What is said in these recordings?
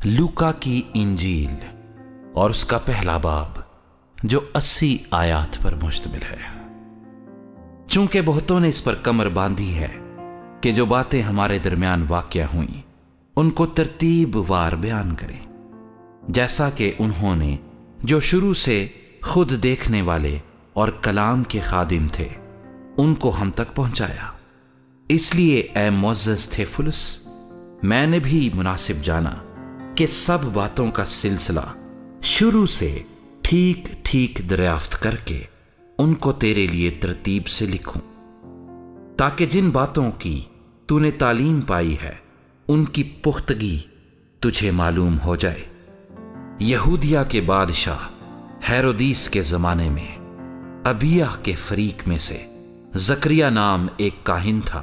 لوکا کی انجیل اور اس کا پہلا باب جو 80 آیات پر مشتمل ہے۔ چونکہ بہتوں نے اس پر کمر باندھی ہے کہ جو باتیں ہمارے درمیان واقع ہوئیں ان کو ترتیب وار بیان کریں، جیسا کہ انہوں نے جو شروع سے خود دیکھنے والے اور کلام کے خادم تھے ان کو ہم تک پہنچایا۔ اس لیے اے معزز تھیوفلس، میں نے بھی مناسب جانا کہ سب باتوں کا سلسلہ شروع سے ٹھیک ٹھیک دریافت کر کے ان کو تیرے لیے ترتیب سے لکھوں، تاکہ جن باتوں کی تو نے تعلیم پائی ہے ان کی پختگی تجھے معلوم ہو جائے۔ یہودیہ کے بادشاہ ہیرودیس کے زمانے میں ابیہ کے فریق میں سے زکریا نام ایک کاہن تھا،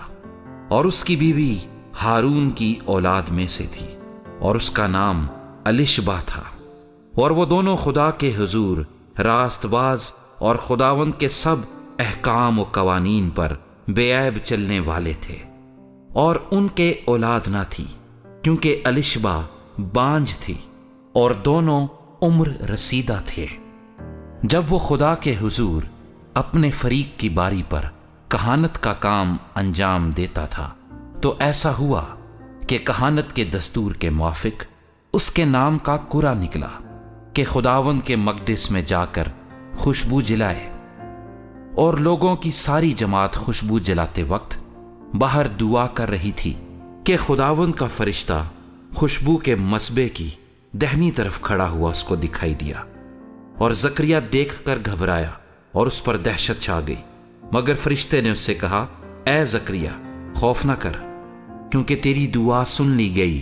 اور اس کی بیوی ہارون کی اولاد میں سے تھی، اور اس کا نام الشبا تھا، اور وہ دونوں خدا کے حضور راست باز اور خداوند کے سب احکام و قوانین پر بے عیب چلنے والے تھے، اور ان کے اولاد نہ تھی کیونکہ الشبا بانجھ تھی، اور دونوں عمر رسیدہ تھے۔ جب وہ خدا کے حضور اپنے فریق کی باری پر کہانت کا کام انجام دیتا تھا تو ایسا ہوا کہ کہانت کے دستور کے موافق اس کے نام کا کرا نکلا کہ خداوند کے مقدس میں جا کر خوشبو جلائے، اور لوگوں کی ساری جماعت خوشبو جلاتے وقت باہر دعا کر رہی تھی کہ خداوند کا فرشتہ خوشبو کے مصبے کی دہنی طرف کھڑا ہوا اس کو دکھائی دیا، اور زکریا دیکھ کر گھبرایا اور اس پر دہشت چھا گئی، مگر فرشتے نے اس سے کہا، اے زکریا خوف نہ کر، کیونکہ تیری دعا سن لی گئی،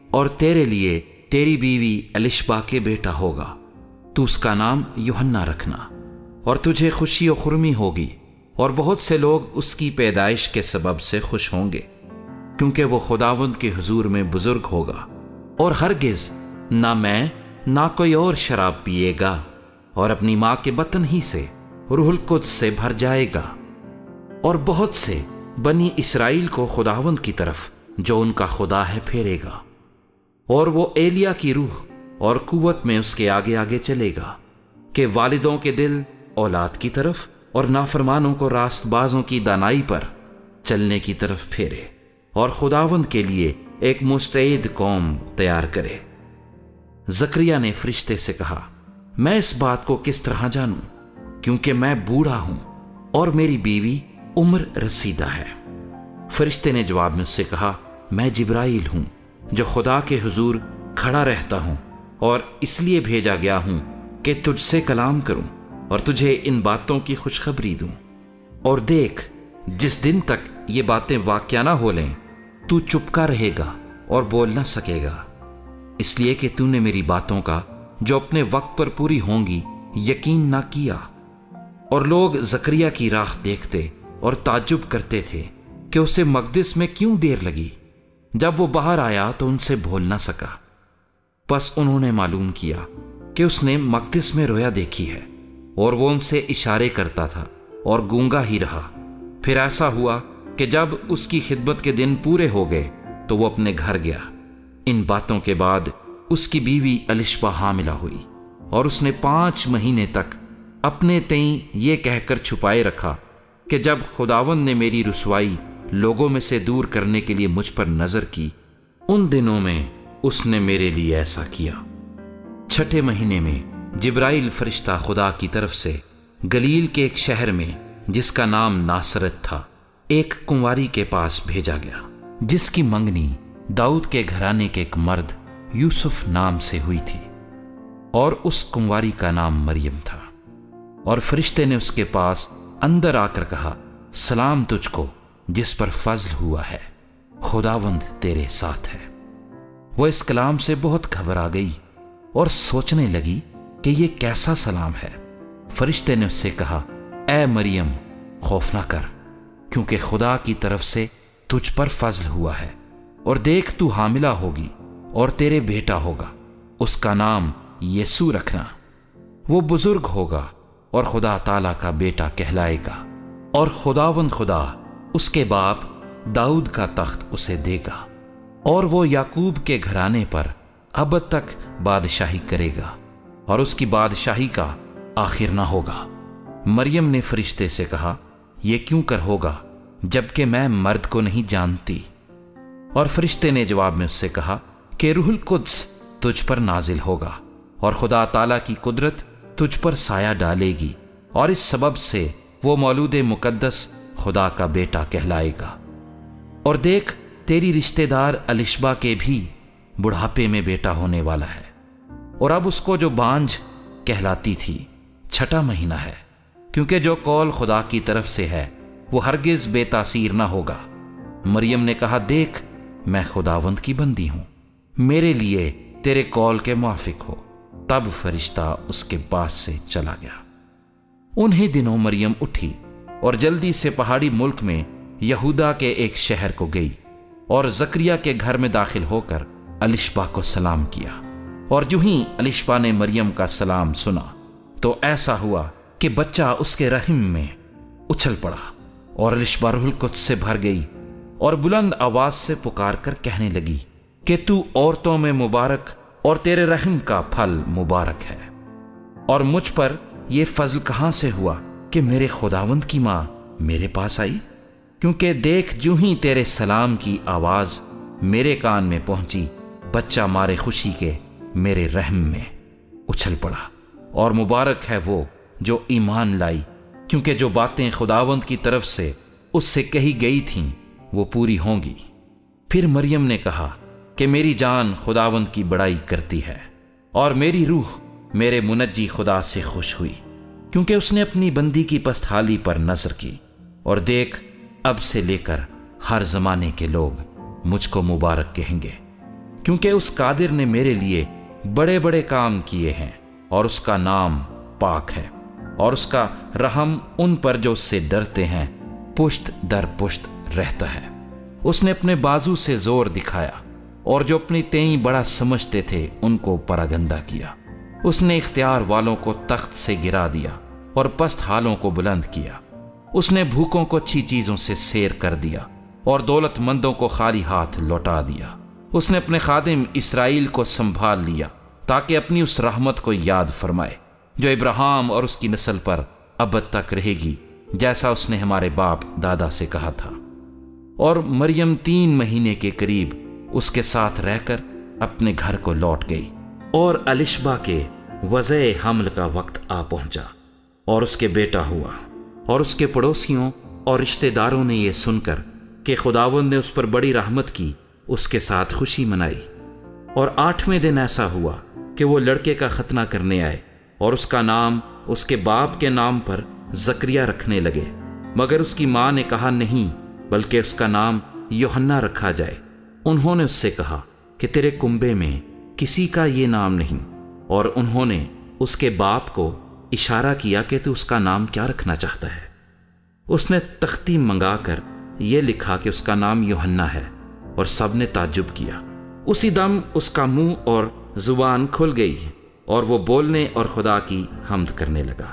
اور تیرے لیے تیری بیوی الشبا کے بیٹا ہوگا، تو اس کا نام یوحنا رکھنا، اور تجھے خوشی و خرمی ہوگی، اور بہت سے لوگ اس کی پیدائش کے سبب سے خوش ہوں گے، کیونکہ وہ خداوند کے حضور میں بزرگ ہوگا، اور ہرگز نہ میں نہ کوئی اور شراب پیے گا، اور اپنی ماں کے بطن ہی سے روح القدس سے بھر جائے گا، اور بہت سے بنی اسرائیل کو خداوند کی طرف جو ان کا خدا ہے پھیرے گا، اور وہ ایلیا کی روح اور قوت میں اس کے آگے آگے چلے گا کہ والدوں کے دل اولاد کی طرف اور نافرمانوں کو راست بازوں کی دانائی پر چلنے کی طرف پھیرے، اور خداوند کے لیے ایک مستعد قوم تیار کرے۔ زکریا نے فرشتے سے کہا، میں اس بات کو کس طرح جانوں، کیونکہ میں بوڑھا ہوں اور میری بیوی عمر رسیدہ ہے؟ فرشتے نے جواب میں اس سے کہا، میں جبرائیل ہوں جو خدا کے حضور کھڑا رہتا ہوں، اور اس لیے بھیجا گیا ہوں کہ تجھ سے کلام کروں اور تجھے ان باتوں کی خوشخبری دوں۔ اور دیکھ، جس دن تک یہ باتیں واقع نہ ہو لیں تو چپکا رہے گا اور بول نہ سکے گا، اس لیے کہ تو نے میری باتوں کا جو اپنے وقت پر پوری ہوں گی یقین نہ کیا۔ اور لوگ زکریا کی راہ دیکھتے اور تعجب کرتے تھے کہ اسے مقدس میں کیوں دیر لگی۔ جب وہ باہر آیا تو ان سے بول نہ سکا، پس انہوں نے معلوم کیا کہ اس نے مقدس میں رویا دیکھی ہے، اور وہ ان سے اشارے کرتا تھا اور گونگا ہی رہا۔ پھر ایسا ہوا کہ جب اس کی خدمت کے دن پورے ہو گئے تو وہ اپنے گھر گیا۔ ان باتوں کے بعد اس کی بیوی الشبا حاملہ ہوئی، اور اس نے 5 مہینے تک اپنے تئیں یہ کہہ کر چھپائے رکھا کہ جب خداوند نے میری رسوائی لوگوں میں سے دور کرنے کے لیے مجھ پر نظر کی، ان دنوں میں اس نے میرے لیے ایسا کیا۔ 6 مہینے میں جبرائیل فرشتہ خدا کی طرف سے گلیل کے ایک شہر میں جس کا نام ناصرت تھا ایک کنواری کے پاس بھیجا گیا، جس کی منگنی داؤد کے گھرانے کے ایک مرد یوسف نام سے ہوئی تھی، اور اس کنواری کا نام مریم تھا۔ اور فرشتے نے اس کے پاس اندر آ کر کہا، سلام تجھ کو جس پر فضل ہوا ہے، خداوند تیرے ساتھ ہے۔ وہ اس کلام سے بہت گھبرا گئی اور سوچنے لگی کہ یہ کیسا سلام ہے۔ فرشتے نے اس سے کہا، اے مریم خوف نہ کر، کیونکہ خدا کی طرف سے تجھ پر فضل ہوا ہے، اور دیکھ تو حاملہ ہوگی اور تیرے بیٹا ہوگا، اس کا نام یسوع رکھنا۔ وہ بزرگ ہوگا اور خدا تعالیٰ کا بیٹا کہلائے گا، اور خداوند خدا اس کے باپ داؤد کا تخت اسے دے گا، اور وہ یعقوب کے گھرانے پر ابد تک بادشاہی کرے گا اور اس کی بادشاہی کا آخر نہ ہوگا۔ مریم نے فرشتے سے کہا، یہ کیوں کر ہوگا جبکہ میں مرد کو نہیں جانتی؟ اور فرشتے نے جواب میں اس سے کہا کہ روح القدس تجھ پر نازل ہوگا اور خدا تعالیٰ کی قدرت تجھ پر سایہ ڈالے گی، اور اس سبب سے وہ مولود مقدس خدا کا بیٹا کہلائے گا۔ اور دیکھ، تیری رشتہ دار الشبا کے بھی بڑھاپے میں بیٹا ہونے والا ہے، اور اب اس کو جو بانجھ کہلاتی تھی 6واں مہینہ ہے، کیونکہ جو قول خدا کی طرف سے ہے وہ ہرگز بے تاثیر نہ ہوگا۔ مریم نے کہا، دیکھ، میں خداوند کی بندی ہوں، میرے لیے تیرے قول کے موافق ہو۔ تب فرشتہ اس کے پاس سے چلا گیا۔ انہی دنوں مریم اٹھی اور جلدی سے پہاڑی ملک میں یہودا کے ایک شہر کو گئی، اور زکریا کے گھر میں داخل ہو کر الشبا کو سلام کیا۔ اور جو ہی الشبا نے مریم کا سلام سنا تو ایسا ہوا کہ بچہ اس کے رحم میں اچھل پڑا، اور الشبا روح القدس سے بھر گئی اور بلند آواز سے پکار کر کہنے لگی کہ تو عورتوں میں مبارک اور تیرے رحم کا پھل مبارک ہے، اور مجھ پر یہ فضل کہاں سے ہوا کہ میرے خداوند کی ماں میرے پاس آئی؟ کیونکہ دیکھ، جو ہی تیرے سلام کی آواز میرے کان میں پہنچی، بچہ مارے خوشی کے میرے رحم میں اچھل پڑا، اور مبارک ہے وہ جو ایمان لائی، کیونکہ جو باتیں خداوند کی طرف سے اس سے کہی گئی تھیں وہ پوری ہوں گی۔ پھر مریم نے کہا کہ میری جان خداوند کی بڑائی کرتی ہے، اور میری روح میرے منجی خدا سے خوش ہوئی، کیونکہ اس نے اپنی بندی کی پستحالی پر نظر کی۔ اور دیکھ، اب سے لے کر ہر زمانے کے لوگ مجھ کو مبارک کہیں گے، کیونکہ اس قادر نے میرے لیے بڑے بڑے کام کیے ہیں، اور اس کا نام پاک ہے، اور اس کا رحم ان پر جو اس سے ڈرتے ہیں پشت در پشت رہتا ہے۔ اس نے اپنے بازو سے زور دکھایا، اور جو اپنی تئیں بڑا سمجھتے تھے ان کو پراگندہ کیا۔ اس نے اختیار والوں کو تخت سے گرا دیا اور پست حالوں کو بلند کیا۔ اس نے بھوکوں کو اچھی چیزوں سے سیر کر دیا اور دولت مندوں کو خالی ہاتھ لوٹا دیا۔ اس نے اپنے خادم اسرائیل کو سنبھال لیا تاکہ اپنی اس رحمت کو یاد فرمائے جو ابراہیم اور اس کی نسل پر ابد تک رہے گی، جیسا اس نے ہمارے باپ دادا سے کہا تھا۔ اور مریم 3 مہینے کے قریب اس کے ساتھ رہ کر اپنے گھر کو لوٹ گئی، اور الشبا کے وضع حمل کا وقت آ پہنچا اور اس کے بیٹا ہوا۔ اور اس کے پڑوسیوں اور رشتہ داروں نے یہ سن کر کہ خداوند نے اس پر بڑی رحمت کی، اس کے ساتھ خوشی منائی۔ اور 8ویں دن ایسا ہوا کہ وہ لڑکے کا ختنہ کرنے آئے، اور اس کا نام اس کے باپ کے نام پر زکریا رکھنے لگے، مگر اس کی ماں نے کہا نہیں، بلکہ اس کا نام یوحنا رکھا جائے۔ انہوں نے اس سے کہا کہ تیرے کنبے میں کسی کا یہ نام نہیں، اور انہوں نے اس کے باپ کو اشارہ کیا کہ تو اس کا نام کیا رکھنا چاہتا ہے۔ اس نے تختی منگا کر یہ لکھا کہ اس کا نام یوحنا ہے، اور سب نے تعجب کیا۔ اسی دم اس کا منہ اور زبان کھل گئی، اور وہ بولنے اور خدا کی حمد کرنے لگا،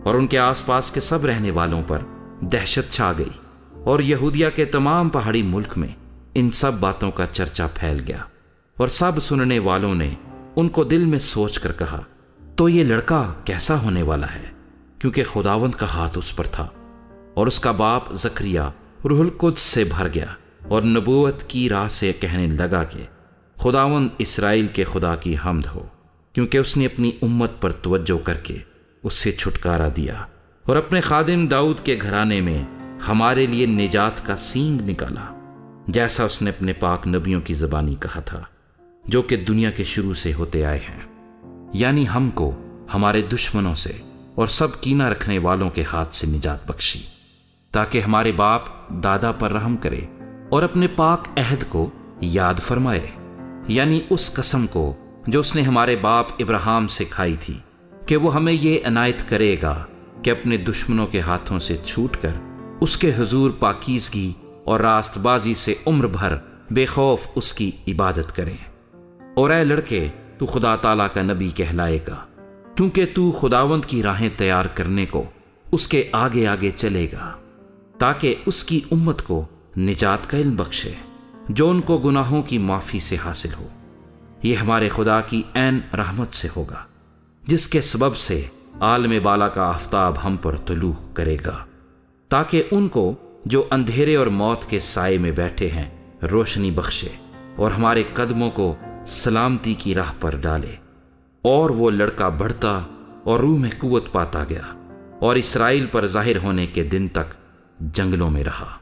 اور ان کے آس پاس کے سب رہنے والوں پر دہشت چھا گئی، اور یہودیہ کے تمام پہاڑی ملک میں ان سب باتوں کا چرچا پھیل گیا۔ اور سب سننے والوں نے ان کو دل میں سوچ کر کہا، تو یہ لڑکا کیسا ہونے والا ہے؟ کیونکہ خداوند کا ہاتھ اس پر تھا۔ اور اس کا باپ زکریا روح القدس سے بھر گیا، اور نبوت کی راہ سے کہنے لگا کہ خداوند اسرائیل کے خدا کی حمد ہو، کیونکہ اس نے اپنی امت پر توجہ کر کے اس سے چھٹکارا دیا، اور اپنے خادم داؤد کے گھرانے میں ہمارے لیے نجات کا سینگ نکالا، جیسا اس نے اپنے پاک نبیوں کی زبانی کہا تھا، جو کہ دنیا کے شروع سے ہوتے آئے ہیں، یعنی ہم کو ہمارے دشمنوں سے اور سب کینہ رکھنے والوں کے ہاتھ سے نجات بخشی، تاکہ ہمارے باپ دادا پر رحم کرے اور اپنے پاک عہد کو یاد فرمائے، یعنی اس قسم کو جو اس نے ہمارے باپ ابراہیم سے کھائی تھی کہ وہ ہمیں یہ عنایت کرے گا کہ اپنے دشمنوں کے ہاتھوں سے چھوٹ کر اس کے حضور پاکیزگی اور راست بازی سے عمر بھر بے خوف اس کی عبادت کریں۔ اور اے لڑکے، تو خدا تعالیٰ کا نبی کہلائے گا، کیونکہ تو خداوند کی راہیں تیار کرنے کو اس کے آگے آگے چلے گا، تاکہ اس کی امت کو نجات کا علم بخشے جو ان کو گناہوں کی معافی سے حاصل ہو، یہ ہمارے خدا کی عین رحمت سے ہوگا، جس کے سبب سے عالم بالا کا آفتاب ہم پر طلوع کرے گا، تاکہ ان کو جو اندھیرے اور موت کے سائے میں بیٹھے ہیں روشنی بخشے، اور ہمارے قدموں کو سلامتی کی راہ پر ڈالے۔ اور وہ لڑکا بڑھتا اور روح میں قوت پاتا گیا، اور اسرائیل پر ظاہر ہونے کے دن تک جنگلوں میں رہا۔